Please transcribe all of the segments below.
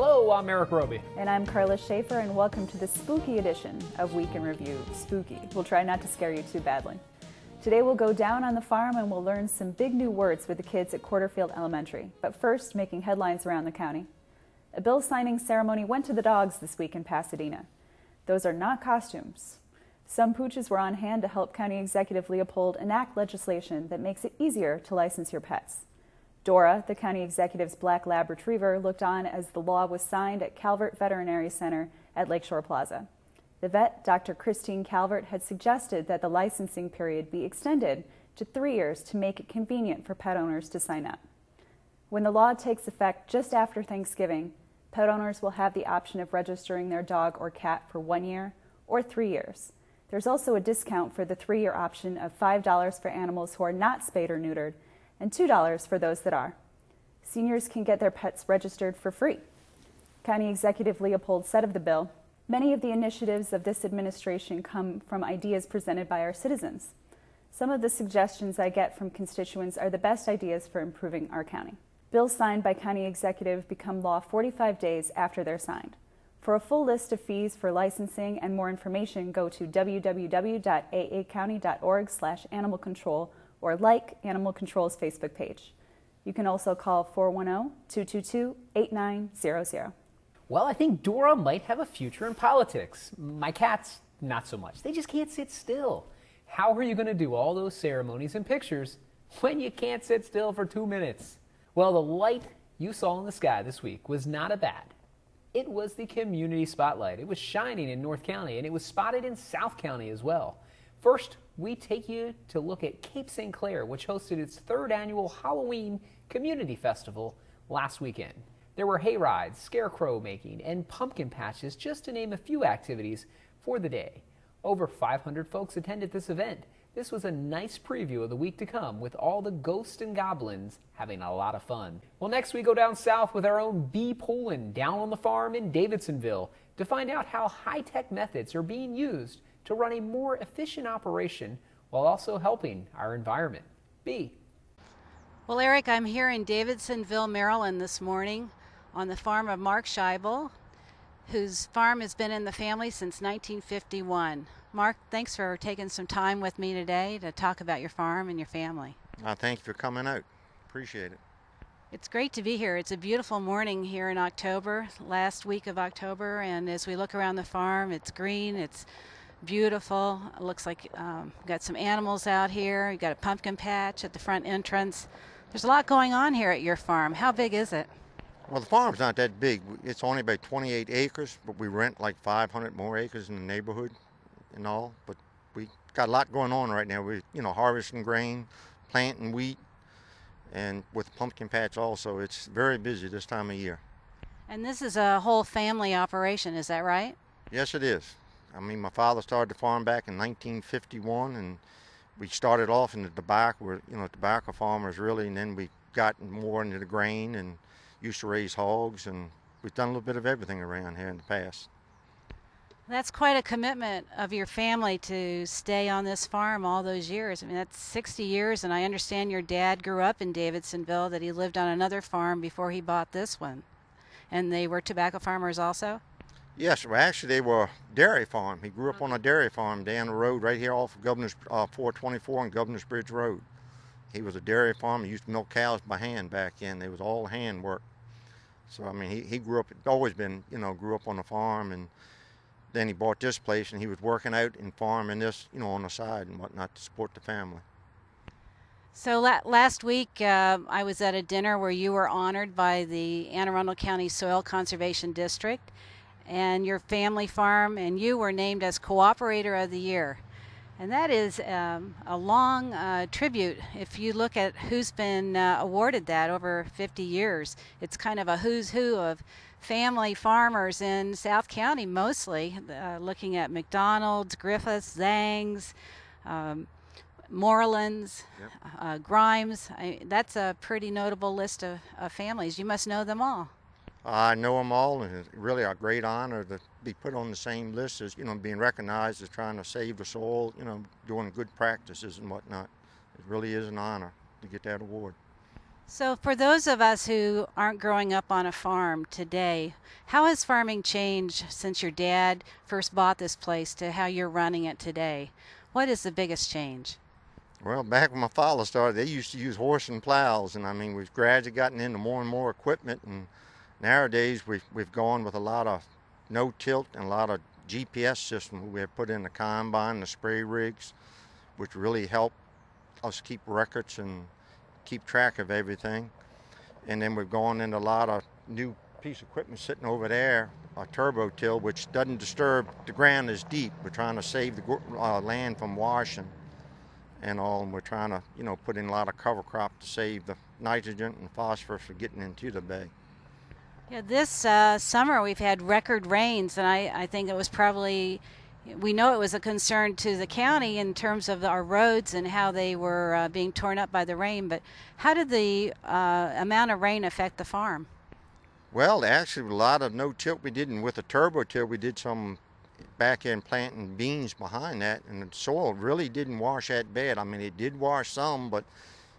Hello, I'm Erik Robey. And I'm Karla Schaffer, and welcome to the spooky edition of Week in Review. Spooky. We'll try not to scare you too badly. Today we'll go down on the farm and we'll learn some big new words with the kids at Quarterfield Elementary. But first, making headlines around the county. A bill signing ceremony went to the dogs this week in Pasadena. Those are not costumes. Some pooches were on hand to help County Executive Leopold enact legislation that makes it easier to license your pets. Dora, the county executive's black lab retriever, looked on as the law was signed at Calvert Veterinary Center at Lakeshore Plaza. The vet, Dr. Christine Calvert, had suggested that the licensing period be extended to 3 years to make it convenient for pet owners to sign up. When the law takes effect just after Thanksgiving, pet owners will have the option of registering their dog or cat for 1 year or 3 years. There's also a discount for the 3-year option of $5 for animals who are not spayed or neutered, and $2 for those that are. Seniors can get their pets registered for free. County Executive Leopold said of the bill, "Many of the initiatives of this administration come from ideas presented by our citizens. Some of the suggestions I get from constituents are the best ideas for improving our county." Bills signed by county executive become law 45 days after they're signed. For a full list of fees for licensing and more information, go to www.aacounty.org/animal control or like Animal Control's Facebook page. You can also call 410-222-8900. Well, I think Dora might have a future in politics. My cats, not so much. They just can't sit still. How are you going to do all those ceremonies and pictures when you can't sit still for 2 minutes? Well, the light you saw in the sky this week was not a bat. It was the community spotlight. It was shining in North County, and it was spotted in South County as well. First, we take you to look at Cape St. Clair, which hosted its 3rd annual Halloween Community Festival last weekend. There were hay rides, scarecrow making, and pumpkin patches, just to name a few activities for the day. Over 500 folks attended this event. This was a nice preview of the week to come, with all the ghosts and goblins having a lot of fun. Well, next we go down south with our own Bee Poland down on the farm in Davidsonville to find out how high-tech methods are being used to run a more efficient operation while also helping our environment. Bee. Well, Erik, I'm here in Davidsonville, Maryland this morning on the farm of Mark Scheibel, whose farm has been in the family since 1951. Mark, thanks for taking some time with me today to talk about your farm and your family. Thank you for coming out. Appreciate it. It's great to be here. It's a beautiful morning here in October, last week of October, and as we look around the farm, it's green, it's beautiful. It looks like got some animals out here. You got a pumpkin patch at the front entrance. There's a lot going on here at your farm. How big is it? Well, the farm's not that big. It's only about 28 acres, but we rent like 500 more acres in the neighborhood and all. But we got a lot going on right now. We, harvesting grain, planting wheat, and with pumpkin patch also. It's very busy this time of year. And this is a whole family operation, is that right? Yes, it is. I mean, my father started the farm back in 1951, and we started off in the tobacco. We're, tobacco farmers really, and then we got more into the grain and used to raise hogs, and we've done a little bit of everything around here in the past. That's quite a commitment of your family to stay on this farm all those years. I mean, that's 60 years, and I understand your dad grew up in Davidsonville, that he lived on another farm before he bought this one. And they were tobacco farmers also? Yes, well, actually they were a dairy farm. He grew up on a dairy farm down the road right here off of Governor's 424 and Governor's Bridge Road. He was a dairy farm. He used to milk cows by hand back then. It was all hand work. So, I mean, he grew up, always been, grew up on a farm, and then he bought this place, and he was working out and farming this, on the side and whatnot to support the family. So last week I was at a dinner where you were honored by the Anne Arundel County Soil Conservation District, and your family farm and you were named as Cooperator of the Year. And that is a long tribute. If you look at who's been awarded that over 50 years, it's kind of a who's who of family farmers in South County mostly, looking at McDonald's, Griffiths, Zangs, Morelands, yep. Grimes. That's a pretty notable list of families. You must know them all. I know them all, and it's really a great honor to be put on the same list as, being recognized as trying to save the soil, doing good practices and whatnot. It really is an honor to get that award. So for those of us who aren't growing up on a farm today, how has farming changed since your dad first bought this place to how you're running it today? What is the biggest change? Well, back when my father started, they used to use horse and plows, and I mean, we've gradually gotten into more and more equipment, and nowadays we've gone with a lot of no-tilt and a lot of GPS systems. We have put in the combine, the spray rigs, which really help us keep records and keep track of everything. And then we've gone into a lot of new piece of equipment sitting over there, a turbo till, which doesn't disturb the ground as deep. We're trying to save the land from washing and all, and we're trying to, put in a lot of cover crop to save the nitrogen and phosphorus for getting into the bay. Yeah, this summer we've had record rains, and I think it was probably, we know it was a concern to the county in terms of our roads and how they were being torn up by the rain, but how did the amount of rain affect the farm? Well, actually, a lot of no-tilt we did, and with the turbo till we did some back end planting beans behind that, and the soil really didn't wash that bad. I mean, it did wash some, but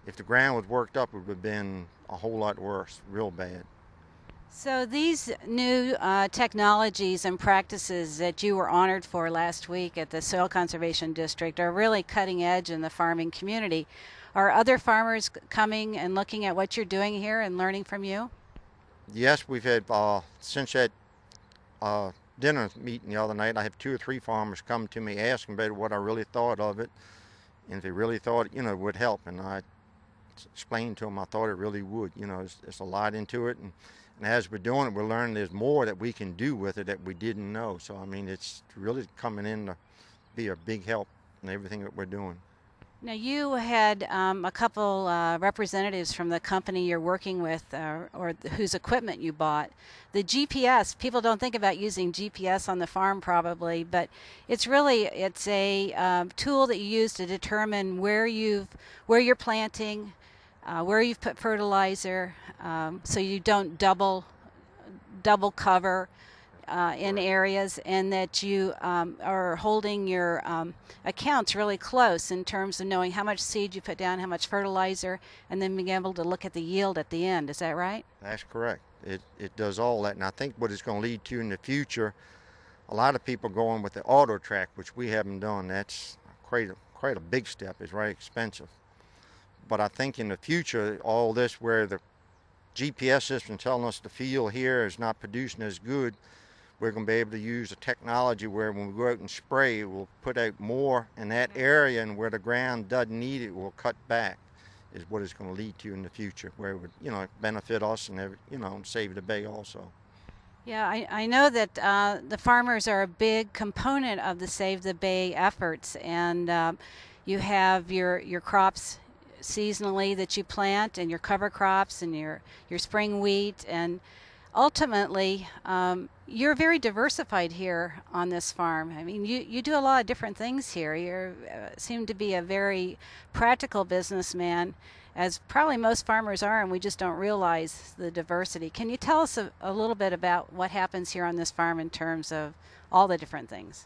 if the ground was worked up, it would have been a whole lot worse, real bad. So these new technologies and practices that you were honored for last week at the Soil Conservation District are really cutting edge in the farming community. Are other farmers coming and looking at what you're doing here and learning from you? Yes, we've had, since that dinner meeting the other night, I have 2 or 3 farmers come to me asking about what I really thought of it, and if they really thought it would help. And I explained to them I thought it really would. There's a lot into it, and as we're doing it, we're learning there's more that we can do with it that we didn't know. So I mean, it's really coming in to be a big help in everything that we're doing. Now you had a couple representatives from the company you're working with or whose equipment you bought. The GPS, people don't think about using GPS on the farm probably, but it's a tool that you use to determine where you're planting, where you've put fertilizer, so you don't double cover in areas, and that you are holding your accounts really close in terms of knowing how much seed you put down, how much fertilizer, and then being able to look at the yield at the end. Is that right? That's correct. It does all that, and I think what it's going to lead to in the future, a lot of people going with the auto track, which we haven't done. That's quite a big step. It's very expensive. But I think in the future, all this where the GPS system telling us the field here is not producing as good, we're going to be able to use the technology where when we go out and spray, we'll put out more in that area, and where the ground doesn't need it, we'll cut back, is what it's going to lead to in the future, where it would, benefit us and, save the bay also. Yeah, I know that the farmers are a big component of the Save the Bay efforts, and you have your crops seasonally that you plant, and your cover crops and your spring wheat, and ultimately you're very diversified here on this farm. I mean, you do a lot of different things here. You seem to be a very practical businessman, as probably most farmers are, and we just don't realize the diversity. Can you tell us a little bit about what happens here on this farm in terms of all the different things?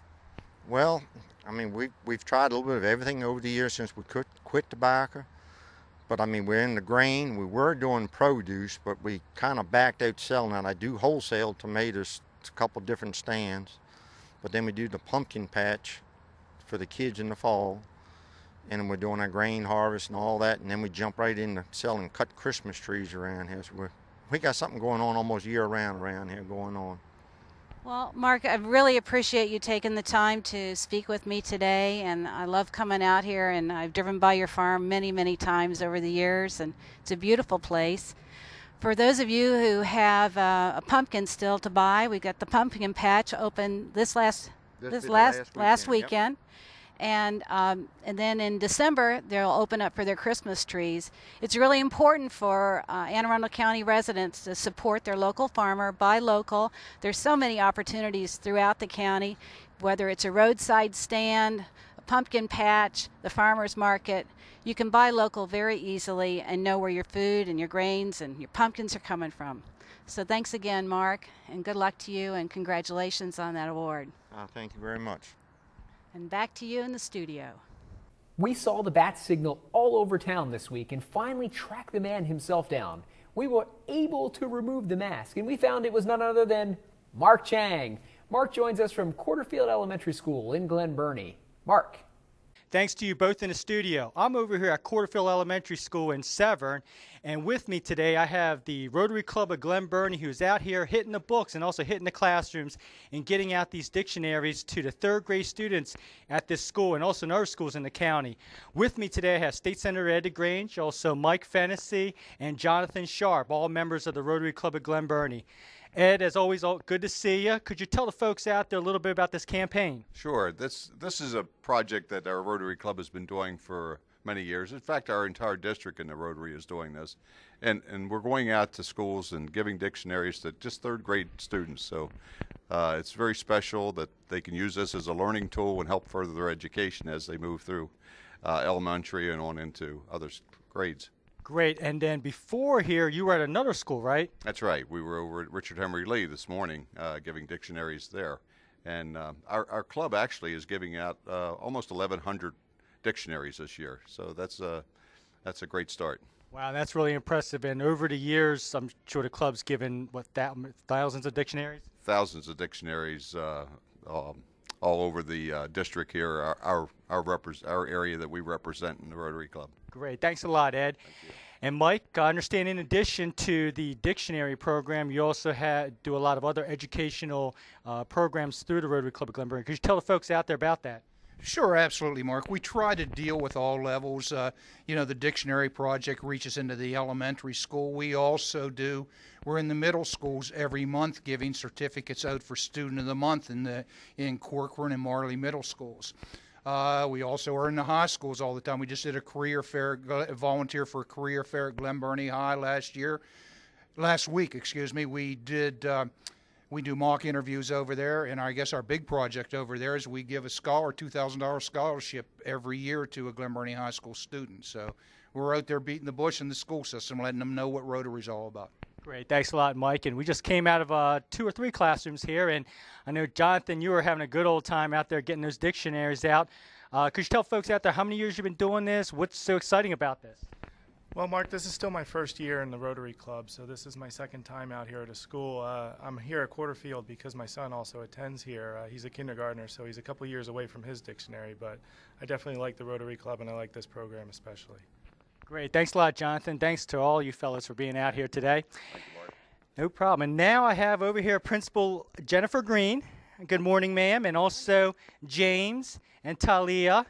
Well, I mean, we've tried a little bit of everything over the years since we quit tobacco. But I mean, we're in the grain. We were doing produce, but we kind of backed out selling that. I do wholesale tomatoes, a couple different stands, but then we do the pumpkin patch for the kids in the fall, and then we're doing our grain harvest and all that, and then we jump right into selling cut Christmas trees around here. So we got something going on almost year round around here going on. Well, Mark, I really appreciate you taking the time to speak with me today, and I love coming out here, and I've driven by your farm many, many times over the years, and it's a beautiful place. For those of you who have a pumpkin still to buy, we've got the pumpkin patch open this last weekend. Yep. And then in December, they'll open up for their Christmas trees. It's really important for Anne Arundel County residents to support their local farmer, buy local. There's so many opportunities throughout the county, whether it's a roadside stand, a pumpkin patch, the farmer's market. You can buy local very easily and know where your food and your grains and your pumpkins are coming from. So thanks again, Mark, and good luck to you, and congratulations on that award. Thank you very much. And back to you in the studio. We saw the bat signal all over town this week and finally tracked the man himself down. We were able to remove the mask, and we found it was none other than Mark Chang. Mark joins us from Quarterfield Elementary School in Glen Burnie. Mark. Thanks to you both in the studio. I'm over here at Quarterfield Elementary School in Severn, and with me today I have the Rotary Club of Glen Burnie, who's out here hitting the books and also hitting the classrooms and getting out these dictionaries to the third grade students at this school and also in other schools in the county. With me today I have State Senator Ed DeGrange, also Mike Fennessy, and Jonathan Sharp, all members of the Rotary Club of Glen Burnie. Ed, as always, good to see you. Could you tell the folks out there a little bit about this campaign? Sure. This is a project that our Rotary Club has been doing for many years. In fact, our entire district in the Rotary is doing this. And we're going out to schools and giving dictionaries to just third grade students. So it's very special that they can use this as a learning tool and help further their education as they move through elementary and on into other grades. Great. And then before here, you were at another school, right? That's right. We were over at Richard Henry Lee this morning giving dictionaries there. And our club actually is giving out almost 1,100 dictionaries this year. So that's a great start. Wow, that's really impressive. And over the years, I'm sure the club's given, thousands of dictionaries? Thousands of dictionaries all over the district here, our area that we represent in the Rotary Club. Great. Thanks a lot, Ed. And Mike, I understand in addition to the dictionary program, you also do a lot of other educational programs through the Rotary Club of Glen Burnie. Could you tell the folks out there about that? Sure, absolutely, Mark. We try to deal with all levels. The dictionary project reaches into the elementary school. We also we're in the middle schools every month giving certificates out for Student of the Month in Corcoran and Marley middle schools. We also are in the high schools all the time. We just did a career fair, volunteer for a career fair at Glen Burnie High last week. We do mock interviews over there, and I guess our big project over there is we give a $2,000 scholarship every year to a Glen Burnie High School student. So we're out there beating the bush in the school system, letting them know what Rotary's all about. Great. Thanks a lot, Mike. And we just came out of 2 or 3 classrooms here, and I know, Jonathan, you were having a good old time out there getting those dictionaries out. Could you tell folks out there how many years you've been doing this? What's so exciting about this? Well, Mark, this is still my first year in the Rotary Club, so this is my second time out here at a school. I'm here at Quarterfield because my son also attends here. He's a kindergartner, so he's a couple years away from his dictionary, but I definitely like the Rotary Club, and I like this program especially. Great. Thanks a lot, Jonathan. Thanks to all you fellas for being out here today. Thank you, Mark. No problem. And now I have over here Principal Jennifer Green. Good morning, ma'am. And also James and Talia.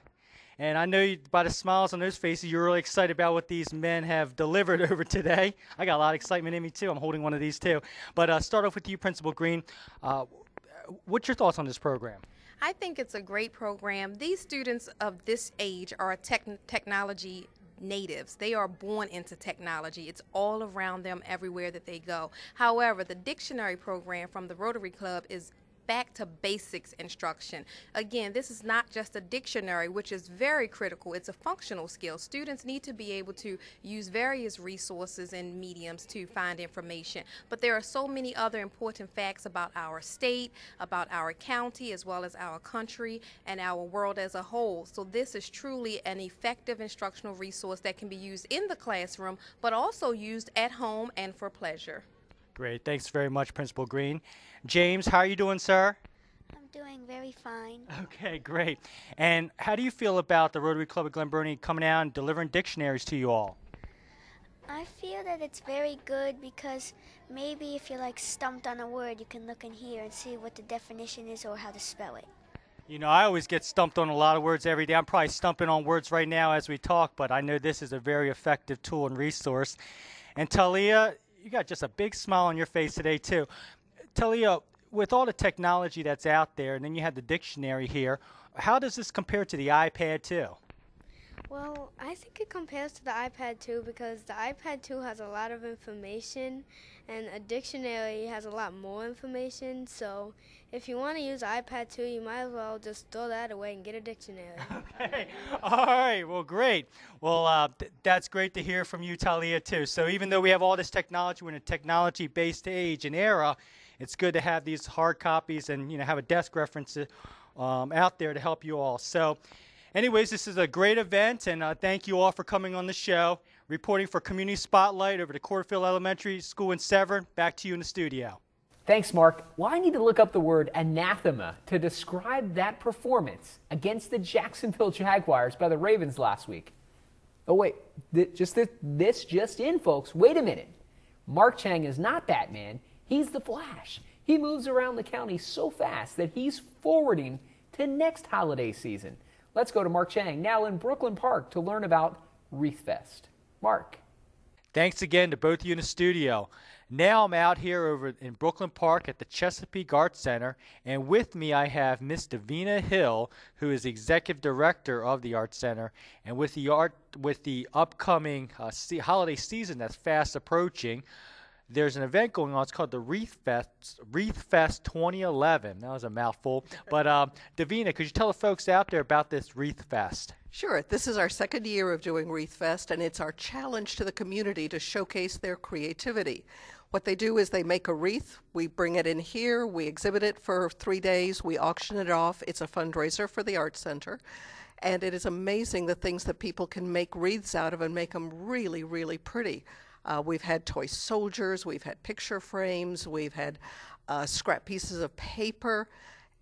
And I know by the smiles on those faces, you're really excited about what these men have delivered over today. I got a lot of excitement in me, too. I'm holding one of these, too. But start off with you, Principal Green. What's your thoughts on this program? I think it's a great program. These students of this age are technology natives. They are born into technology. It's all around them everywhere that they go. However, the dictionary program from the Rotary Club is back to basics instruction. Again, this is not just a dictionary, which is very critical. It's a functional skill. Students need to be able to use various resources and mediums to find information. But there are so many other important facts about our state, about our county, as well as our country and our world as a whole. So this is truly an effective instructional resource that can be used in the classroom, but also used at home and for pleasure. Great. Thanks very much, Principal Green. James, how are you doing, sir? I'm doing very fine. Okay, great. And how do you feel about the Rotary Club of Glen Burnie coming out and delivering dictionaries to you all? I feel that it's very good because maybe if you're stumped on a word, you can look in here and see what the definition is or how to spell it. You know, I always get stumped on a lot of words every day. I'm probably stumping on words right now as we talk, but I know this is a very effective tool and resource. And Talia, you got just a big smile on your face today, too. Talia, with all the technology that's out there, and then you have the dictionary here, how does this compare to the iPad 2? Well, I think it compares to the iPad 2 because the iPad 2 has a lot of information and a dictionary has a lot more information. So if you want to use iPad 2, you might as well just throw that away and get a dictionary. Okay. All right. Well, great. Well, that's great to hear from you, Talia, too. So even though we have all this technology, we're in a technology-based age and era, it's good to have these hard copies and, have a desk reference out there to help you all. So Anyways, this is a great event, and thank you all for coming on the show. Reporting for Community Spotlight over to Quarterfield Elementary School in Severn. Back to you in the studio. Thanks, Mark. Well, I need to look up the word anathema to describe that performance against the Jacksonville Jaguars by the Ravens last week. Oh, wait, this just in, folks. Wait a minute. Mark Chang is not Batman. He's the Flash. He moves around the county so fast that he's forwarding to next holiday season. Let's go to Mark Chang now in Brooklyn Park to learn about Wreath Fest. Mark. Thanks again to both of you in the studio. Now I'm out here over in Brooklyn Park at the Chesapeake Arts Center, and with me I have Miss Davina Hill, who is Executive Director of the Arts Center, and with the upcoming holiday season that's fast approaching, there's an event going on. It's called the Wreath Fest 2011. That was a mouthful. But Davina, could you tell the folks out there about this Wreath Fest? Sure. This is our second year of doing Wreath Fest, and it's our challenge to the community to showcase their creativity. What they do is they make a wreath, we bring it in here, we exhibit it for 3 days, we auction it off. It's a fundraiser for the Arts Center. And it is amazing the things that people can make wreaths out of and make them really, really pretty. We've had toy soldiers, we've had picture frames, we've had scrap pieces of paper,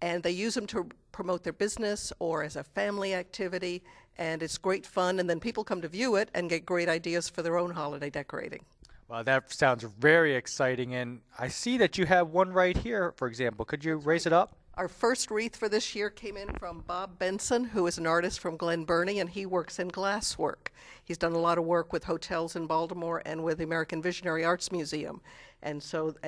and they use them to promote their business or as a family activity, and it's great fun, and then people come to view it and get great ideas for their own holiday decorating. Well, that sounds very exciting, and I see that you have one right here, for example. Could you raise it up? Our first wreath for this year came in from Bob Benson, who is an artist from Glen Burnie, and he works in glasswork. He's done a lot of work with hotels in Baltimore and with the American Visionary Arts Museum, and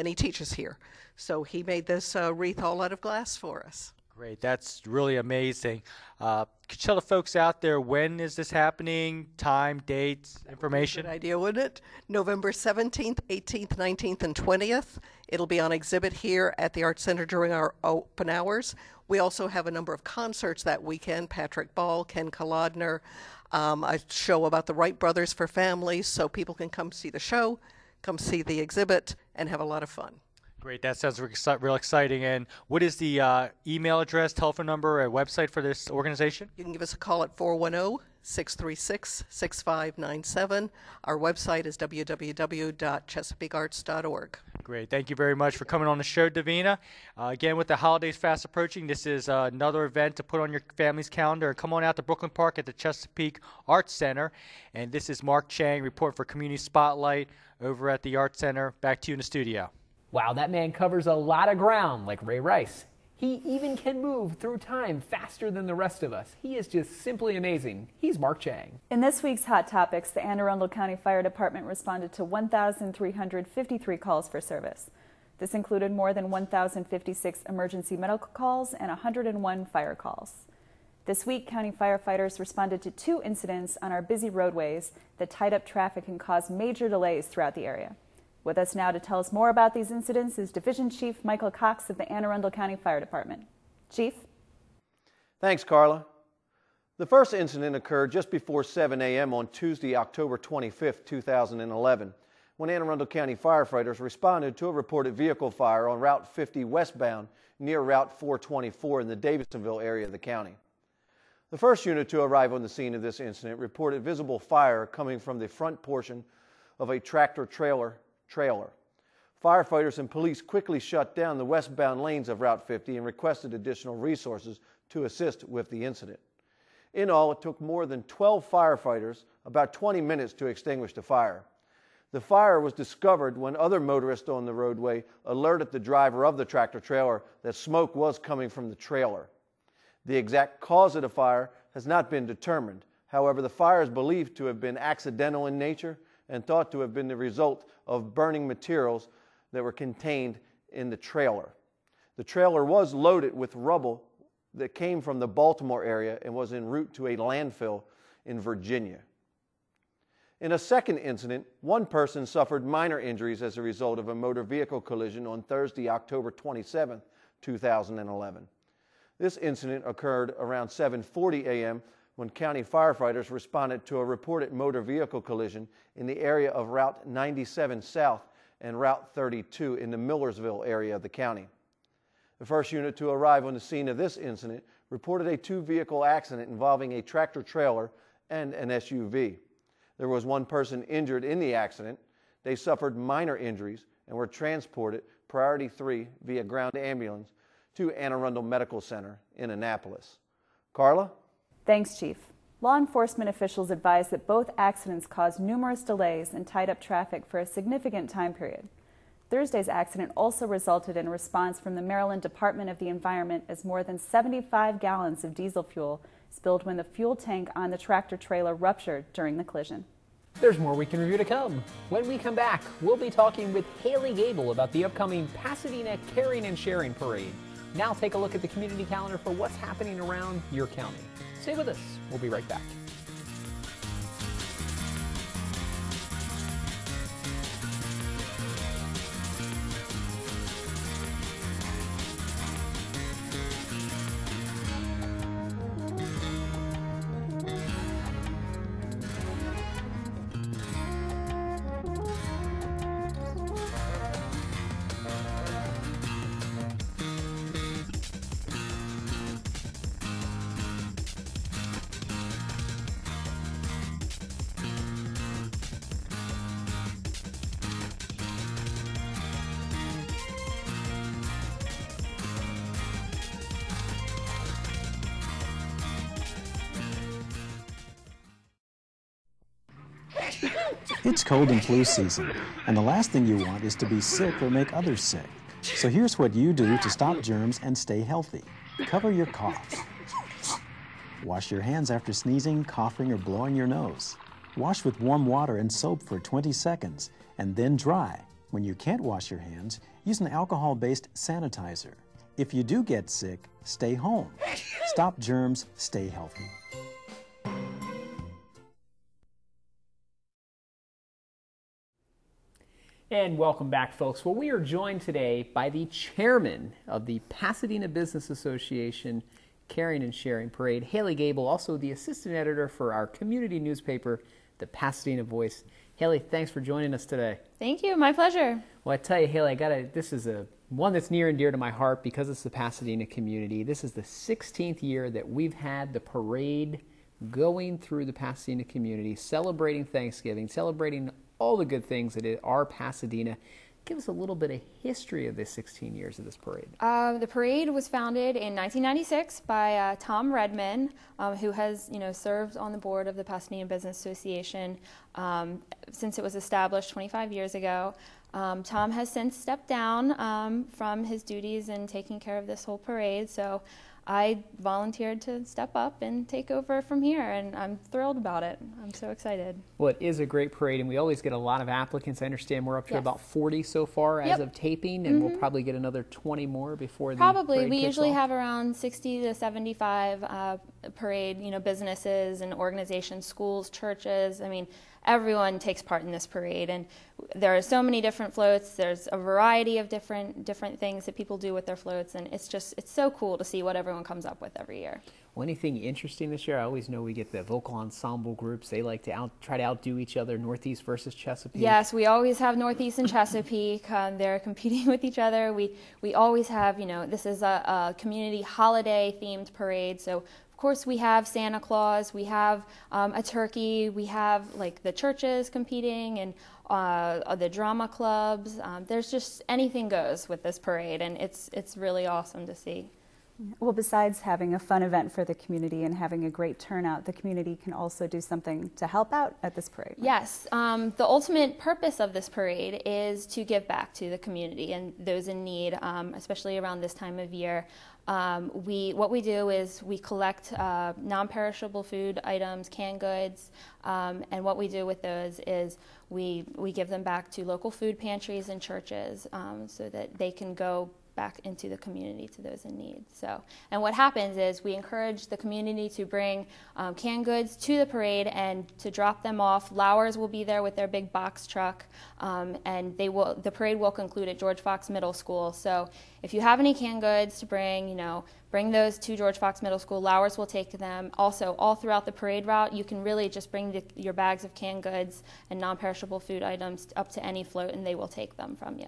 he teaches here. So he made this wreath all out of glass for us. Great, that's really amazing. Could you tell the folks out there, when is this happening, time, dates, information? Good idea, wouldn't it? November 17th, 18th, 19th, and 20th. It'll be on exhibit here at the Arts Center during our open hours. We also have a number of concerts that weekend. Patrick Ball, Ken Kolodner, a show about the Wright brothers for families, so people can come see the show, come see the exhibit, and have a lot of fun. Great, that sounds real exciting. And what is the email address, telephone number, or website for this organization? You can give us a call at 410-636-6597. Our website is www.chesapeakearts.org. Great, thank you very much for coming on the show, Davina. Again, with the holidays fast approaching, this is another event to put on your family's calendar. Come on out to Brooklyn Park at the Chesapeake Arts Center. And this is Mark Chang reporting for Community Spotlight over at the Arts Center. Back to you in the studio. Wow, that man covers a lot of ground like Ray Rice. He even can move through time faster than the rest of us. He is just simply amazing. He's Mark Chang. In this week's Hot Topics, the Anne Arundel County Fire Department responded to 1,353 calls for service. This included more than 1,056 emergency medical calls and 101 fire calls. This week, county firefighters responded to 2 incidents on our busy roadways that tied up traffic and caused major delays throughout the area. With us now to tell us more about these incidents is Division Chief Michael Cox of the Anne Arundel County Fire Department. Chief? Thanks, Karla. The first incident occurred just before 7 a.m. on Tuesday, October 25, 2011, when Anne Arundel County firefighters responded to a reported vehicle fire on Route 50 westbound near Route 424 in the Davisonville area of the county. The first unit to arrive on the scene of this incident reported visible fire coming from the front portion of a tractor-trailer. Firefighters and police quickly shut down the westbound lanes of Route 50 and requested additional resources to assist with the incident. In all, it took more than 12 firefighters about 20 minutes to extinguish the fire. The fire was discovered when other motorists on the roadway alerted the driver of the tractor-trailer that smoke was coming from the trailer. The exact cause of the fire has not been determined. However, the fire is believed to have been accidental in nature and thought to have been the result of burning materials that were contained in the trailer. The trailer was loaded with rubble that came from the Baltimore area and was en route to a landfill in Virginia. In a second incident, one person suffered minor injuries as a result of a motor vehicle collision on Thursday, October 27, 2011. This incident occurred around 7:40 a.m. when county firefighters responded to a reported motor vehicle collision in the area of Route 97 South and Route 32 in the Millersville area of the county. The first unit to arrive on the scene of this incident reported a two-vehicle accident involving a tractor-trailer and an SUV. There was one person injured in the accident. They suffered minor injuries and were transported Priority 3 via ground ambulance to Anne Arundel Medical Center in Annapolis. Karla? Thanks, Chief. Law enforcement officials advised that both accidents caused numerous delays and tied up traffic for a significant time period. Thursday's accident also resulted in a response from the Maryland Department of the Environment as more than 75 gallons of diesel fuel spilled when the fuel tank on the tractor-trailer ruptured during the collision. There's more Week in Review to come. When we come back, we'll be talking with Haley Gable about the upcoming Pasadena Caring and Sharing Parade. Now take a look at the community calendar for what's happening around your county. Stay with us. We'll be right back. It's cold and flu season, and the last thing you want is to be sick or make others sick. So here's what you do to stop germs and stay healthy. Cover your cough. Wash your hands after sneezing, coughing, or blowing your nose. Wash with warm water and soap for 20 seconds, and then dry. When you can't wash your hands, use an alcohol-based sanitizer. If you do get sick, stay home. Stop germs, stay healthy. And welcome back, folks. Well, we are joined today by the chairman of the Pasadena Business Association Caring and Sharing Parade, Haley Gable, also the assistant editor for our community newspaper, the Pasadena Voice. Haley, thanks for joining us today. Thank you. My pleasure. Well, I tell you, Haley, this is one that's near and dear to my heart because it's the Pasadena community. This is the 16th year that we've had the parade going through the Pasadena community, celebrating Thanksgiving, celebrating all the good things that are Pasadena. Give us a little bit of history of the 16 years of this parade. The parade was founded in 1996 by Tom Redman, who has served on the board of the Pasadena Business Association since it was established 25 years ago. Tom has since stepped down from his duties in taking care of this whole parade, so I volunteered to step up and take over from here, and I'm thrilled about it. I'm so excited. Well, it is a great parade, and we always get a lot of applicants. I understand we're up to about 40 so far as of taping, and we'll probably get another 20 more before the parade we kicks usually off. have around 60 to 75 parade, businesses and organizations, schools, churches. I mean, everyone takes part in this parade, and there are so many different floats. There's a variety of different things that people do with their floats, and it's so cool to see what everyone comes up with every year. Well, anything interesting this year? I always know we get the vocal ensemble groups. They like to try to outdo each other, Northeast versus Chesapeake. Yes, we always have Northeast and Chesapeake. They're competing with each other. We always have, this is a community holiday-themed parade, so of course, we have Santa Claus, we have a turkey, we have the churches competing and the drama clubs. There's just anything goes with this parade, and it's really awesome to see. Well, besides having a fun event for the community and having a great turnout, the community can also do something to help out at this parade. Right? Yes. The ultimate purpose of this parade is to give back to the community and those in need, especially around this time of year. What we do is we collect non-perishable food items, canned goods, and what we do with those is we give them back to local food pantries and churches so that they can go back into the community to those in need. And what happens is we encourage the community to bring canned goods to the parade and to drop them off. Lowers will be there with their big box truck, and the parade will conclude at George Fox Middle School. So if you have any canned goods to bring, bring those to George Fox Middle School. Lowers will take them. Also, all throughout the parade route, you can really just bring your bags of canned goods and non-perishable food items up to any float, and they will take them from you.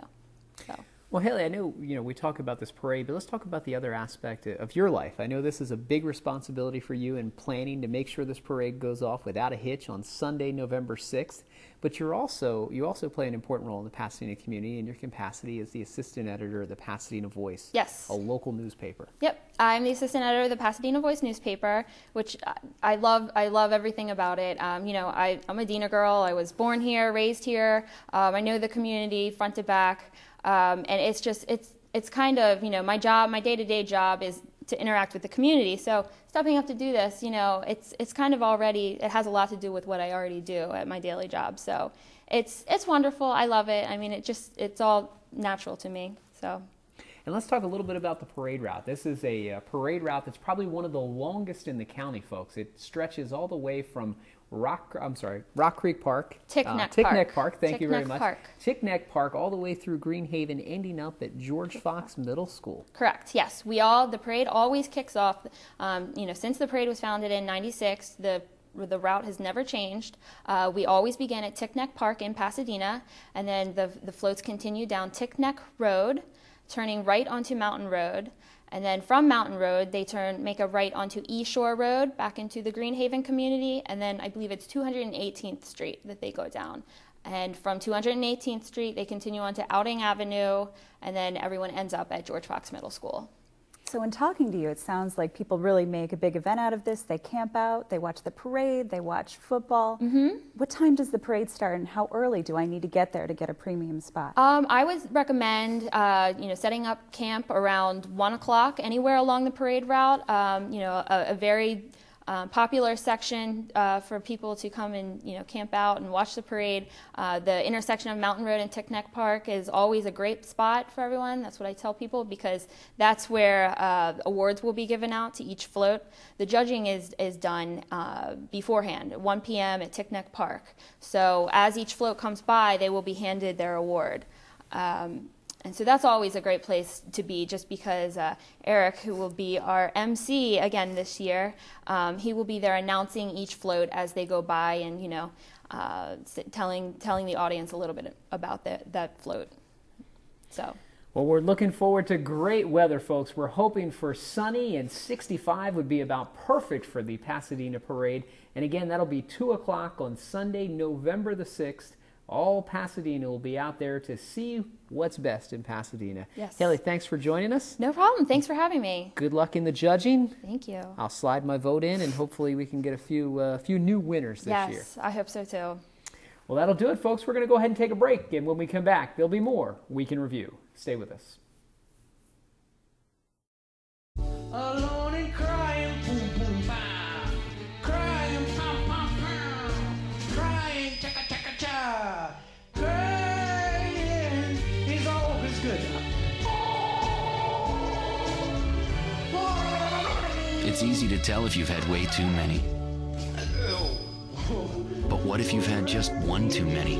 Well, Haley, I know, we talk about this parade, but let's talk about the other aspect of your life. I know this is a big responsibility for you in planning to make sure this parade goes off without a hitch on Sunday, November 6th. But you also play an important role in the Pasadena community in your capacity as the assistant editor of the Pasadena Voice. Yes. A local newspaper. Yep. I'm the assistant editor of the Pasadena Voice newspaper, which I love everything about it. I'm a Dena girl. I was born here, raised here. I know the community front to back. And it's kind of, my job, my day-to-day job is to interact with the community. So stepping up to do this, it's kind of already, it has a lot to do with what I already do at my daily job. So it's wonderful. I love it. I mean, it's all natural to me. So. And let's talk a little bit about the parade route. This is a parade route that's probably one of the longest in the county, folks. It stretches all the way from Rock Creek Park. Tickneck Park. Thank you very much. Park. Tickneck Park all the way through Greenhaven, ending up at George Fox Middle School. Correct. Yes. The parade always kicks off. Since the parade was founded in '96, the route has never changed. We always begin at Tickneck Park in Pasadena, and then the floats continue down Tickneck Road, turning right onto Mountain Road. And then from Mountain Road, they make a right onto East Shore Road, back into the Greenhaven community, and then I believe it's 218th Street that they go down. And from 218th Street, they continue on to Outing Avenue, and then everyone ends up at George Fox Middle School. So in talking to you, it sounds like people really make a big event out of this. They camp out, they watch the parade, they watch football. Mm-hmm. What time does the parade start, and how early do I need to get there to get a premium spot? I would recommend, setting up camp around 1 o'clock anywhere along the parade route. A very popular section for people to come and camp out and watch the parade. The intersection of Mountain Road and Tickneck Park is always a great spot for everyone. That's what I tell people, because that's where awards will be given out to each float. The judging is done beforehand at 1 p.m. at Tickneck Park. So as each float comes by, they will be handed their award. And so that's always a great place to be, just because Erik, who will be our MC again this year, he will be there announcing each float as they go by, and telling the audience a little bit about that float. So. Well, we're looking forward to great weather, folks. We're hoping for sunny, and 65 would be about perfect for the Pasadena Parade. And again, that'll be 2 o'clock on Sunday, November the 6th. All Pasadena will be out there to see what's best in Pasadena. Yes. Haley, thanks for joining us. No problem. Thanks for having me. Good luck in the judging. Thank you. I'll slide my vote in, and hopefully we can get a few new winners this year. Yes, I hope so too. Well, that'll do it, folks. We're going to go ahead and take a break, and when we come back, there'll be more Week in Review. Stay with us. Alone and crying, boom, boom, bam. Crying, pom, pom, pom. Crying, chaka, chaka, cha. Crying is always good. It's easy to tell if you've had way too many. But what if you've had just one too many?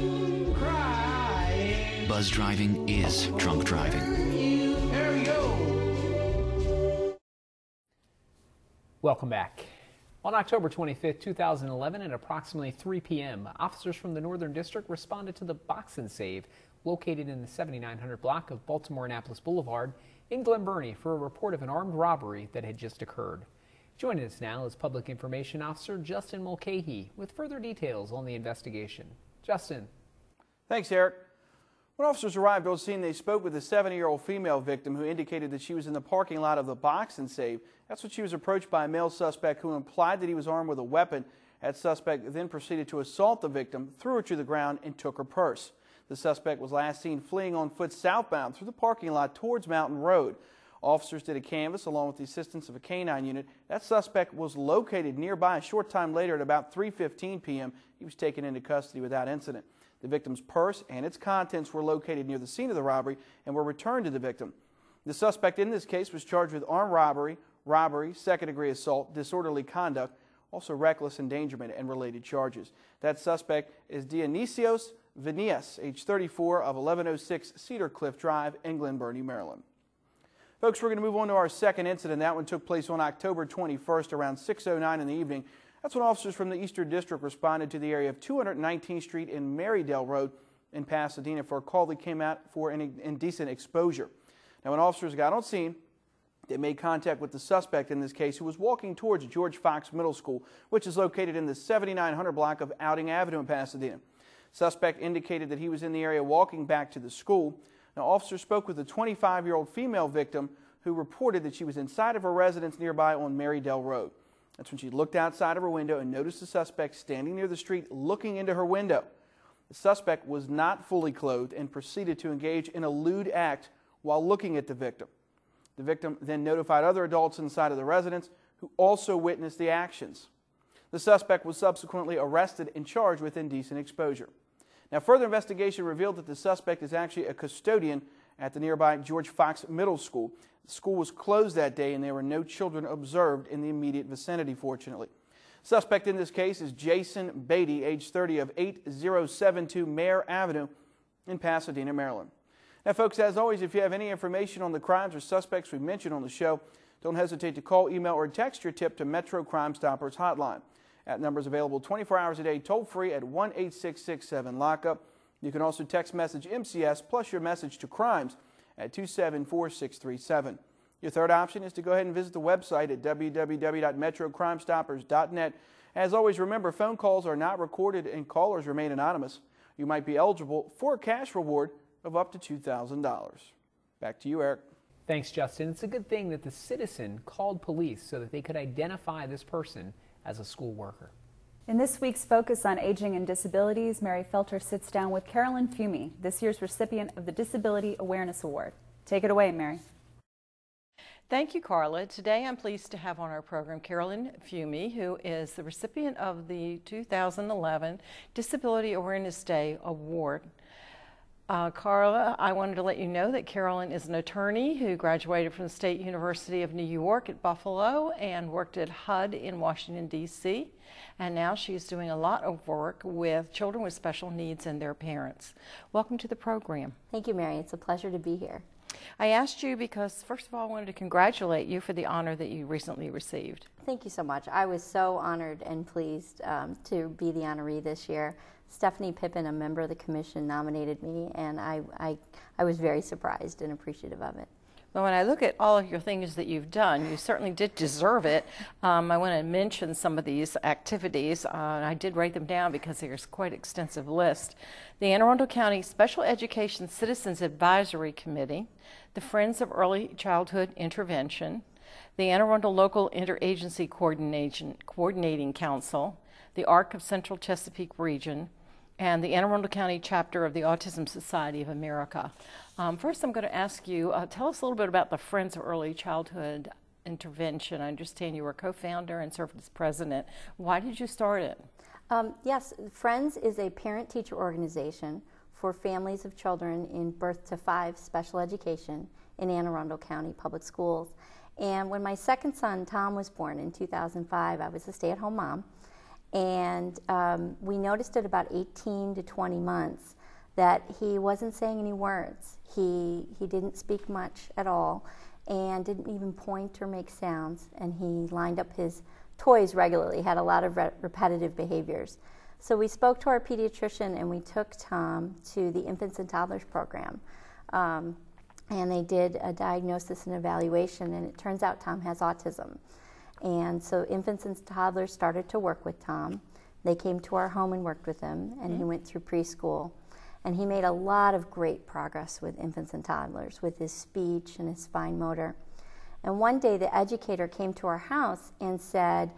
Buzz driving is drunk driving. There we go. Welcome back. On October 25th, 2011, at approximately 3 p.m., officers from the Northern District responded to the Box and Save located in the 7900 block of Baltimore-Annapolis Boulevard in Glen Burnie for a report of an armed robbery that had just occurred. Joining us now is Public Information Officer Justin Mulcahy with further details on the investigation. Justin. Thanks, Erik. When officers arrived on scene, they spoke with a 70-year-old female victim who indicated that she was in the parking lot of the Box and Save. That's when she was approached by a male suspect who implied that he was armed with a weapon. That suspect then proceeded to assault the victim, threw her to the ground, and took her purse. The suspect was last seen fleeing on foot southbound through the parking lot towards Mountain Road. Officers did a canvass along with the assistance of a canine unit. That suspect was located nearby a short time later at about 3:15 p.m. He was taken into custody without incident. The victim's purse and its contents were located near the scene of the robbery and were returned to the victim. The suspect in this case was charged with armed robbery, second-degree assault, disorderly conduct, also reckless endangerment and related charges. That suspect is Dionisios Vinias, age 34, of 1106 Cedar Cliff Drive in Glen Burnie, Maryland. Folks, we're going to move on to our second incident. That one took place on October 21st around 6:09 in the evening. That's when officers from the Eastern District responded to the area of 219th Street and Marydale Road. in Pasadena for a call that came out for an indecent exposure. Now, when officers got on scene, they made contact with the suspect in this case, who was walking towards George Fox Middle School, which is located in the 7900 block of Outing Avenue in Pasadena. Suspect indicated that he was in the area walking back to the school. Now, officers spoke with a 25-year-old female victim who reported that she was inside of her residence nearby on Marydale Road. That's when she looked outside of her window and noticed the suspect standing near the street looking into her window. The suspect was not fully clothed and proceeded to engage in a lewd act while looking at the victim. The victim then notified other adults inside of the residence who also witnessed the actions. The suspect was subsequently arrested and charged with indecent exposure. Now, further investigation revealed that the suspect is actually a custodian at the nearby George Fox Middle School. The school was closed that day and there were no children observed in the immediate vicinity, fortunately. Suspect in this case is Jason Beatty, age 30, of 8072 Mare Avenue in Pasadena, Maryland. Now, folks, as always, if you have any information on the crimes or suspects we mentioned on the show, don't hesitate to call, email, or text your tip to Metro Crime Stoppers hotline. That number is available 24 hours a day, toll-free at 1-866-7-LOCK-UP. You can also text message MCS plus your message to crimes at 274-637. Your third option is to go ahead and visit the website at www.metrocrimestoppers.net. As always, remember, phone calls are not recorded and callers remain anonymous. You might be eligible for a cash reward of up to $2,000. Back to you, Eric. Thanks, Justin. It's a good thing that the citizen called police so that they could identify this person as a school worker. In this week's Focus on Aging and Disabilities, Mary Felter sits down with Carolyn Fumey, this year's recipient of the Disability Awareness Award. Take it away, Mary. Thank you, Karla. Today I'm pleased to have on our program Carolyn Fumey, who is the recipient of the 2011 Disability Awareness Day Award. Karla, I wanted to let you know that Carolyn is an attorney who graduated from the State University of New York at Buffalo and worked at HUD in Washington, D.C. And now she's doing a lot of work with children with special needs and their parents. Welcome to the program. Thank you, Mary. It's a pleasure to be here. I asked you because, first of all, I wanted to congratulate you for the honor that you recently received. Thank you so much. I was so honored and pleased to be the honoree this year. Stephanie Pippin, a member of the commission, nominated me, and I was very surprised and appreciative of it. Well, when I look at all of your things that you've done, you certainly did deserve it. I want to mention some of these activities. I did write them down because there's quite an extensive list. The Anne Arundel County Special Education Citizens Advisory Committee, the Friends of Early Childhood Intervention, the Anne Arundel Local Interagency Coordinating Council, the ARC of Central Chesapeake Region, and the Anne Arundel County chapter of the Autism Society of America. First, I'm going to ask you, tell us a little bit about the Friends of Early Childhood Intervention. I understand you were co-founder and served as president. Why did you start it? Yes, Friends is a parent-teacher organization for families of children in birth to 5 special education in Anne Arundel County Public Schools. And when my second son, Tom, was born in 2005, I was a stay-at-home mom. And we noticed at about 18 to 20 months that he wasn't saying any words. He didn't speak much at all and didn't even point or make sounds. And he lined up his toys regularly, had a lot of repetitive behaviors. So we spoke to our pediatrician and we took Tom to the Infants and Toddlers program. And they did a diagnosis and evaluation, and it turns out Tom has autism. And so Infants and Toddlers started to work with Tom. They came to our home and worked with him, and he went through preschool. And he made a lot of great progress with infants and toddlers, with his speech and his fine motor. And one day the educator came to our house and said,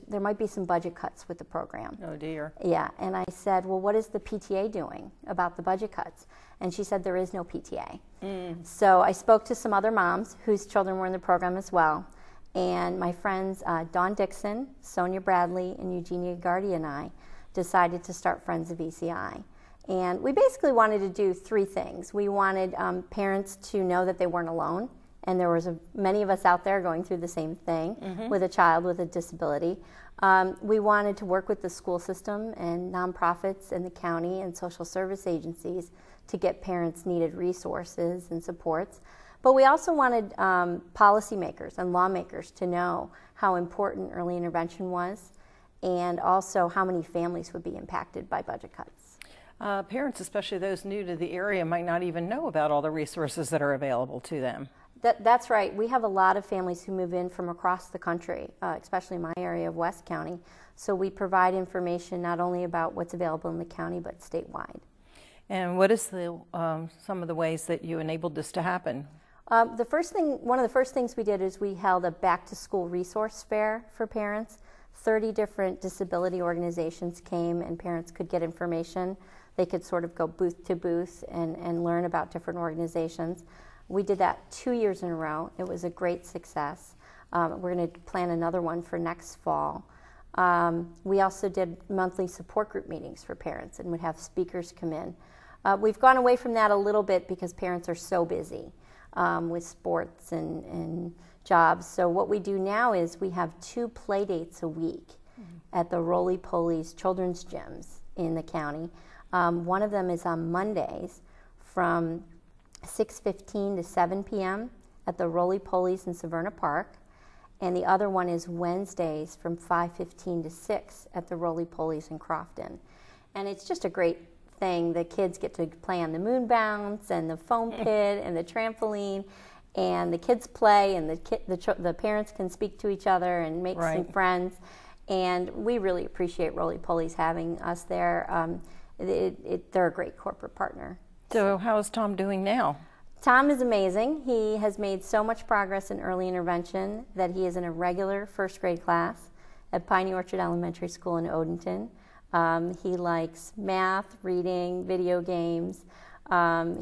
there might be some budget cuts with the program. Oh dear. Yeah, and I said, well, what is the PTA doing about the budget cuts? And she said, there is no PTA. So I spoke to some other moms whose children were in the program as well. And my friends Dawn Dixon, Sonia Bradley, and Eugenia Gardy and I decided to start Friends of ECI. And we basically wanted to do 3 things. We wanted parents to know that they weren't alone, and there was many of us out there going through the same thing with a child with a disability. We wanted to work with the school system and nonprofits in the county and social service agencies to get parents needed resources and supports. But we also wanted policymakers and lawmakers to know how important early intervention was, and also how many families would be impacted by budget cuts. Parents, especially those new to the area, might not even know about all the resources that are available to them. That's right. We have a lot of families who move in from across the country, especially my area of West County. So we provide information not only about what's available in the county, but statewide. And what is some of the ways that you enabled this to happen? One of the first things we did is we held a back-to-school resource fair for parents. 30 different disability organizations came, and parents could get information. They could sort of go booth to booth and learn about different organizations. We did that 2 years in a row. It was a great success. We're going to plan another one for next fall. We also did monthly support group meetings for parents and would have speakers come in. We've gone away from that a little bit because parents are so busy with sports and jobs. So what we do now is we have 2 play dates a week at the Roly-Poly's children's gyms in the county. One of them is on Mondays from 6:15 to 7 p.m. at the Roly-Poly's in Severna Park. And the other one is Wednesdays from 5:15 to 6 at the Roly-Poly's in Crofton. And it's just a great thing. The kids get to play on the moon bounce and the foam pit and the trampoline, and the kids play, and the parents can speak to each other and make some friends. And we really appreciate Roly-Poly's having us there. They're a great corporate partner. So how is Tom doing now? Tom is amazing. He has made so much progress in early intervention that he is in a regular first grade class at Piney Orchard Elementary School in Odenton. He likes math, reading, video games.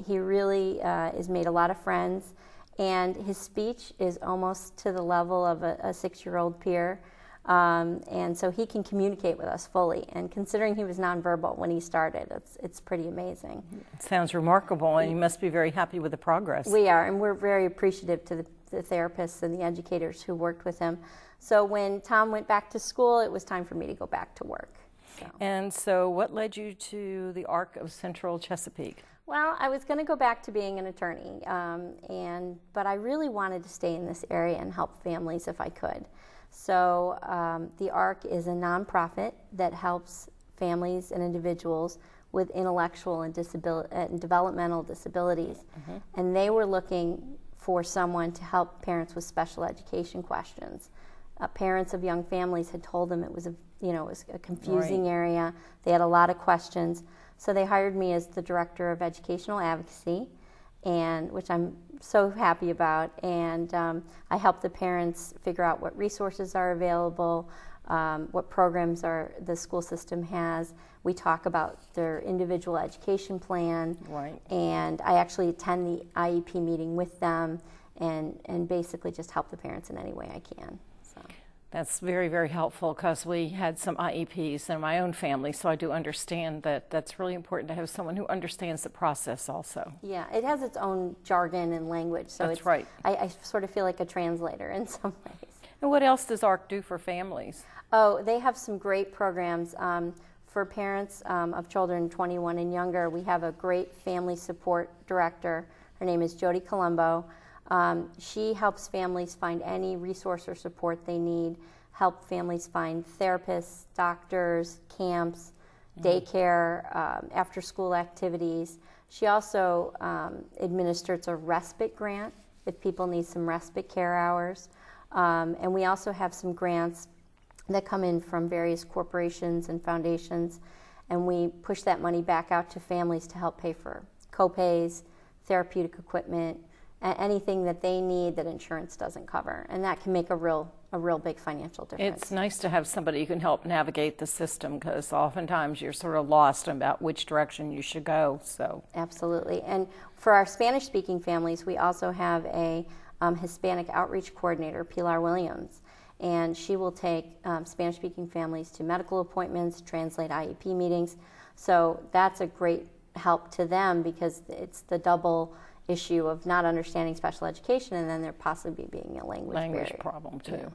He really has made a lot of friends, and his speech is almost to the level of a 6-year-old peer. And so he can communicate with us fully. And considering he was nonverbal when he started, it's pretty amazing. It sounds remarkable, and you must be very happy with the progress. We are, and we're very appreciative to the therapists and the educators who worked with him. So when Tom went back to school, it was time for me to go back to work. And so what led you to the ARC of Central Chesapeake? Well, I was going to go back to being an attorney, but I really wanted to stay in this area and help families if I could. So the ARC is a nonprofit that helps families and individuals with intellectual and developmental disabilities. And they were looking for someone to help parents with special education questions. Parents of young families had told them it was a confusing area. They had a lot of questions. So they hired me as the Director of Educational Advocacy, which I'm so happy about. And I help the parents figure out what resources are available, what programs the school system has. We talk about their individual education plan. And I actually attend the IEP meeting with them and basically just help the parents in any way I can. That's very, very helpful, because we had some IEPs in my own family, so I do understand that that's really important to have someone who understands the process also. Yeah, it has its own jargon and language, so that's right. I sort of feel like a translator in some ways. And what else does ARC do for families? Oh, they have some great programs. For parents of children 21 and younger, we have a great family support director. Her name is Jody Colombo. She helps families find any resource or support they need, help families find therapists, doctors, camps, daycare, after-school activities. She also administers a respite grant if people need some respite care hours. And we also have some grants that come in from various corporations and foundations, and we push that money back out to families to help pay for co-pays, therapeutic equipment, anything that they need that insurance doesn't cover, and that can make a real big financial difference. It's nice to have somebody who can help navigate the system, because oftentimes you're sort of lost about which direction you should go. So absolutely. And for our Spanish-speaking families, we also have a Hispanic outreach coordinator, Pilar Williams, and she will take Spanish-speaking families to medical appointments, translate IEP meetings. So that's a great help to them, because it's the double issue of not understanding special education, and then there possibly being a language barrier. Problem too. Yeah.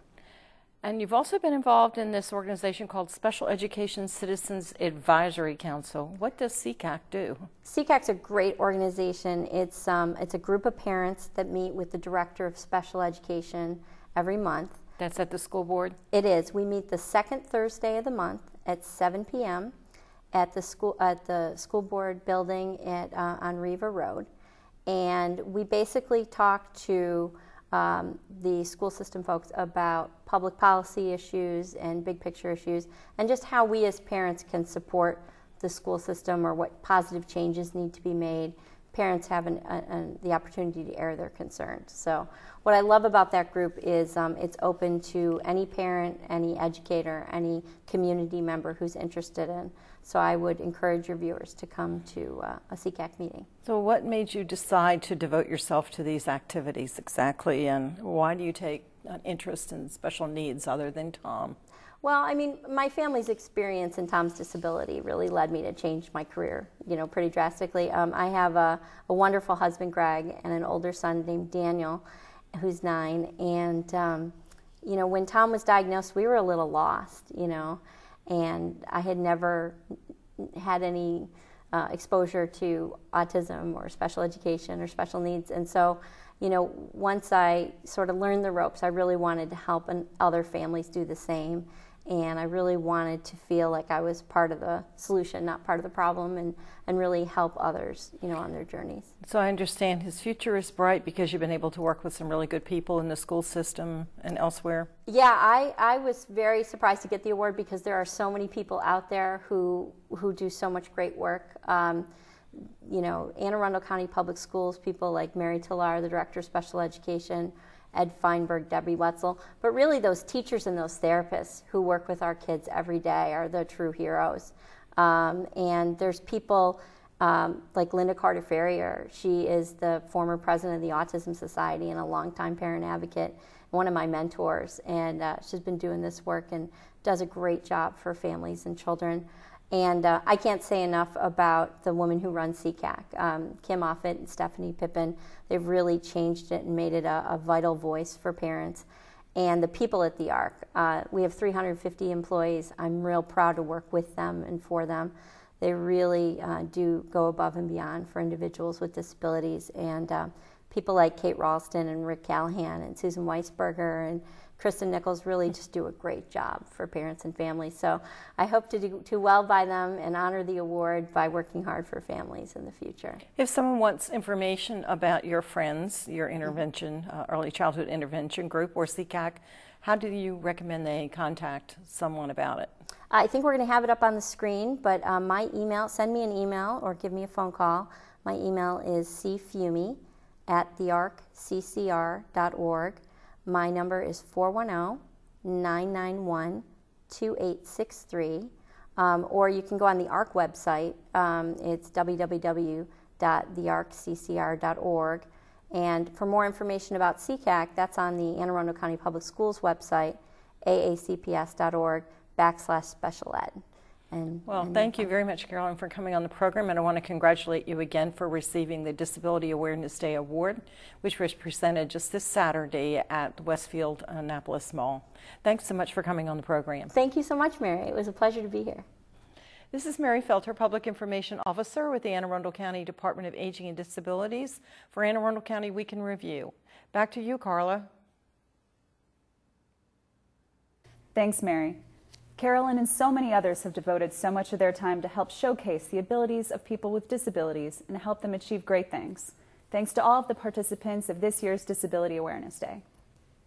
And you've also been involved in this organization called Special Education Citizens Advisory Council. What does CECAC do? CECAC's a great organization. It's a group of parents that meet with the Director of Special Education every month. That's at the school board? It is. We meet the second Thursday of the month at 7 p.m. at the school board building on Riva Road. And we basically talked to the school system folks about public policy issues and big picture issues, and just how we as parents can support the school system, or what positive changes need to be made. Parents have the opportunity to air their concerns. So what I love about that group is it's open to any parent, any educator, any community member who's interested in. So I would encourage your viewers to come to a CCAC meeting. So what made you decide to devote yourself to these activities exactly, and why do you take an interest in special needs other than Tom? Well, I mean, my family's experience in Tom's disability really led me to change my career, pretty drastically. I have a wonderful husband, Greg, and an older son named Daniel, who's 9. And, when Tom was diagnosed, we were a little lost, and I had never had any exposure to autism or special education or special needs. And so, once I sort of learned the ropes, I really wanted to help other families do the same. And I really wanted to feel like I was part of the solution, not part of the problem, and really help others, on their journeys. So I understand his future is bright because you've been able to work with some really good people in the school system and elsewhere. Yeah, I was very surprised to get the award because there are so many people out there who do so much great work. Anne Arundel County Public Schools, people like Mary Tillar, the Director of Special Education, Ed Feinberg, Debbie Wetzel, but really those teachers and those therapists who work with our kids every day are the true heroes. And there's people like Linda Carter-Ferrier. She is the former president of the Autism Society and a longtime parent advocate, one of my mentors, and she's been doing this work and does a great job for families and children. And I can't say enough about the women who run CCAC, Kim Offit and Stephanie Pippin. They've really changed it and made it a vital voice for parents. And the people at the ARC, we have 350 employees. I'm real proud to work with them and for them. They really do go above and beyond for individuals with disabilities. And people like Kate Ralston and Rick Callahan and Susan Weisberger and Kristen Nichols really just do a great job for parents and families. So I hope to do well by them and honor the award by working hard for families in the future. If someone wants information about your friends, your intervention, early childhood intervention group, or CCAC, how do you recommend they contact someone about it? I think we're going to have it up on the screen, but my email, send me an email or give me a phone call. My email is cfumey@thearcccr.org. My number is 410-991-2863, or you can go on the ARC website. It's www.thearcccr.org. And for more information about CCAC, that's on the Anne Arundel County Public Schools website, aacps.org/special ed. Well, thank you very much, Carolyn, for coming on the program, and I want to congratulate you again for receiving the Disability Awareness Day Award, which was presented just this Saturday at the Westfield Annapolis Mall. Thanks so much for coming on the program. Thank you so much, Mary. It was a pleasure to be here. This is Mary Felter, Public Information Officer with the Anne Arundel County Department of Aging and Disabilities for Anne Arundel County Week in Review. Back to you, Karla. Thanks, Mary. Carolyn and so many others have devoted so much of their time to help showcase the abilities of people with disabilities and help them achieve great things. Thanks to all of the participants of this year's Disability Awareness Day.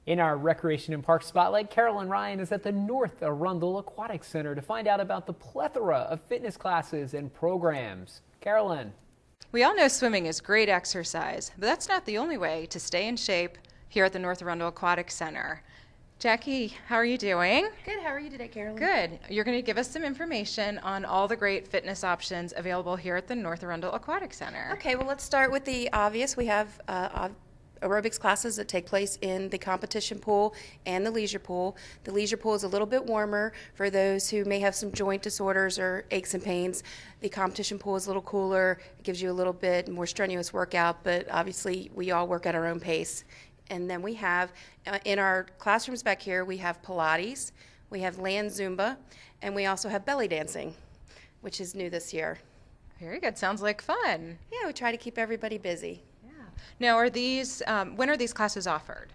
In our Recreation and Park Spotlight, Carolyn Ryan is at the North Arundel Aquatic Center to find out about the plethora of fitness classes and programs. Carolyn. We all know swimming is great exercise, but that's not the only way to stay in shape here at the North Arundel Aquatic Center. Jackie, how are you doing? Good. How are you today, Carolyn? Good. You're going to give us some information on all the great fitness options available here at the North Arundel Aquatic Center. Okay, well, let's start with the obvious. We have aerobics classes that take place in the competition pool and the leisure pool. The leisure pool is a little bit warmer for those who may have some joint disorders or aches and pains. The competition pool is a little cooler. It gives you a little bit more strenuous workout, but obviously we all work at our own pace. And then we have, in our classrooms back here, we have Pilates, we have land Zumba, and we also have belly dancing, which is new this year. Very good. Sounds like fun. Yeah, we try to keep everybody busy. Yeah. Now, are these, when are these classes offered?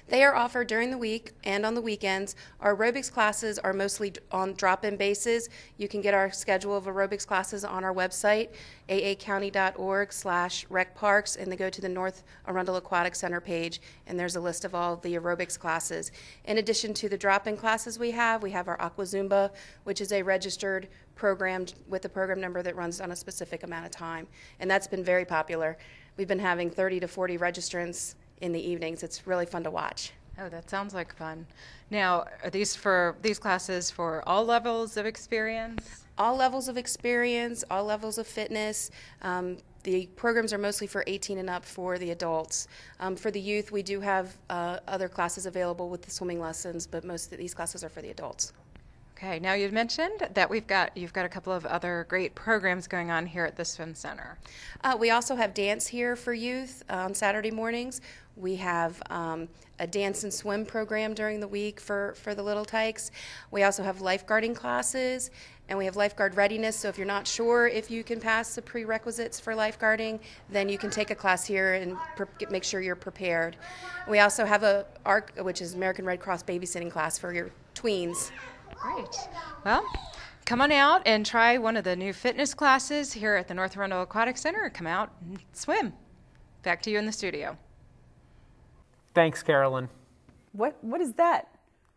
They are offered during the week and on the weekends. Our aerobics classes are mostly on drop-in basis. You can get our schedule of aerobics classes on our website, aacounty.org/recparks, and then go to the North Arundel Aquatic Center page, and there's a list of all the aerobics classes. In addition to the drop-in classes we have our Aqua Zumba, which is a registered program with a program number that runs on a specific amount of time, and that's been very popular. We've been having 30 to 40 registrants in the evenings. It's really fun to watch. Oh, that sounds like fun. Now, are these classes for all levels of experience? All levels of experience, all levels of fitness. The programs are mostly for 18 and up for the adults. For the youth, we do have other classes available with the swimming lessons, but most of these classes are for the adults. Okay, now you've mentioned that you've got a couple of other great programs going on here at the Swim Center. We also have dance here for youth on Saturday mornings. We have a dance and swim program during the week for the little tykes. We also have lifeguarding classes, and we have lifeguard readiness. So if you're not sure if you can pass the prerequisites for lifeguarding, then you can take a class here and make sure you're prepared. We also have a ARC, which is American Red Cross babysitting class for your tweens. Great. Well, come on out and try one of the new fitness classes here at the North Arundel Aquatic Center. Come out and swim. Back to you in the studio. Thanks, Carolyn. What is that?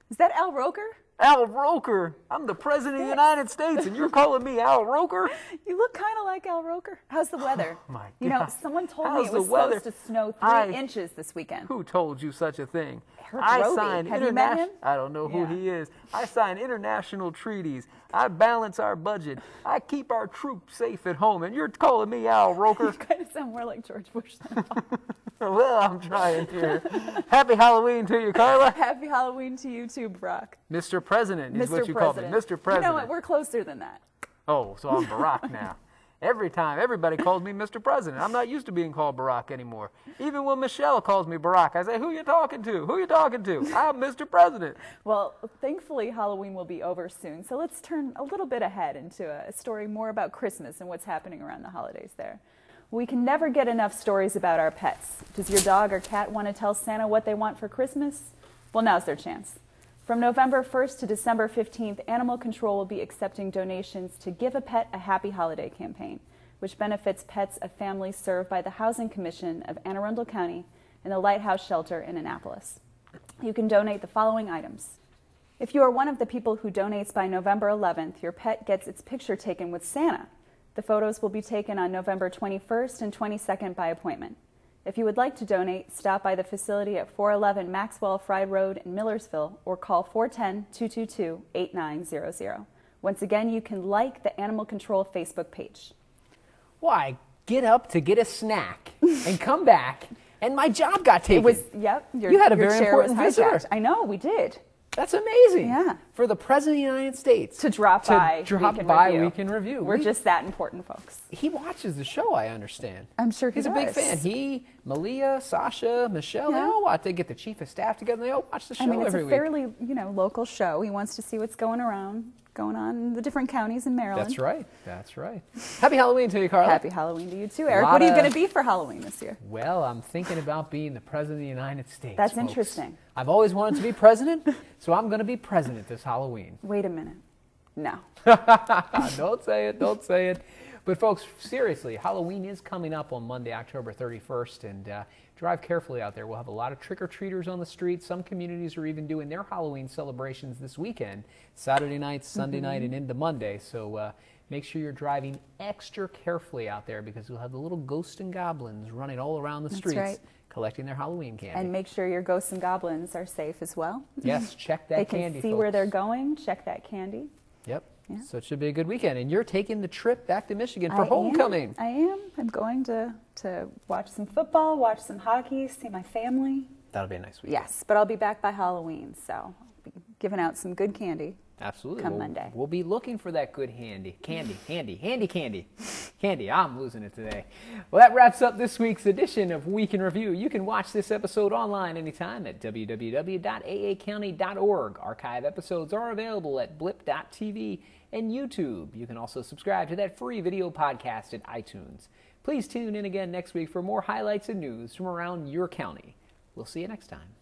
Is that Al Roker? Al Roker. I'm the President of the United States, and you're calling me Al Roker? You look kind of like Al Roker. How's the weather? Oh, my God. You know, someone told me it was supposed to snow 3 inches this weekend. Who told you such a thing? Robey. Have you met him? I don't know who he is. I sign international treaties. I balance our budget. I keep our troops safe at home, and you're calling me Al Roker? You kind of sound more like George Bush than Well, I'm trying here. Happy Halloween to you, Karla. Happy Halloween to you too, Brock. Mr. President is what you call me. Mr. President. You know what? We're closer than that. Oh, so I'm Barack now. Every time, everybody calls me Mr. President. I'm not used to being called Barack anymore. Even when Michelle calls me Barack, I say, who you talking to? Who you talking to? I'm Mr. President. Well, thankfully, Halloween will be over soon. So let's turn a little bit ahead into a story more about Christmas and what's happening around the holidays there. We can never get enough stories about our pets. Does your dog or cat want to tell Santa what they want for Christmas? Well, now's their chance. From November 1st to December 15th, Animal Control will be accepting donations to Give a Pet a Happy Holiday campaign, which benefits pets of families served by the Housing Commission of Anne Arundel County and the Lighthouse Shelter in Annapolis. You can donate the following items. If you are one of the people who donates by November 11th, your pet gets its picture taken with Santa. The photos will be taken on November 21st and 22nd by appointment. If you would like to donate, stop by the facility at 411 Maxwell Fried Road in Millersville or call 410-222-8900. Once again, you can like the Animal Control Facebook page. Why, get up to get a snack and come back, and my job got taken. You had a very important visitor. I know, we did. That's amazing. Yeah. For the President of the United States. To drop by Week in Review. We're just that important, folks. He watches the show, I understand. I'm sure he's a big fan. He, Malia, Sasha, Michelle, they all watch. They get the chief of staff together, and they all watch the show every week. It's a fairly, local show. He wants to see what's going on in the different counties in Maryland. That's right. That's right. Happy Halloween to you, Karla. Happy Halloween to you, too, Eric. What are you going to be for Halloween this year? Well, I'm thinking about being the President of the United States. That's folks. interesting. I've always wanted to be president, so I'm going to be president this Halloween. Wait a minute. No. Don't say it. Don't say it. But, folks, seriously, Halloween is coming up on Monday, October 31st, and drive carefully out there. We'll have a lot of trick-or-treaters on the streets. Some communities are even doing their Halloween celebrations this weekend, Saturday night, Sunday night, and into Monday. So make sure you're driving extra carefully out there because we'll have the little ghosts and goblins running all around the streets collecting their Halloween candy. And make sure your ghosts and goblins are safe as well. Yes, check that candy, They can see where they're going. Check that candy. Yep. Yeah. So it should be a good weekend. And you're taking the trip back to Michigan for homecoming. I am. I'm going to watch some football, watch some hockey, see my family. That'll be a nice weekend. Yes, but I'll be back by Halloween, so I'll be giving out some good candy. Absolutely. Come Monday. We'll be looking for that good candy. Candy. I'm losing it today. Well, that wraps up this week's edition of Week in Review. You can watch this episode online anytime at www.aacounty.org. Archive episodes are available at blip.tv and YouTube. You can also subscribe to that free video podcast at iTunes. Please tune in again next week for more highlights and news from around your county. We'll see you next time.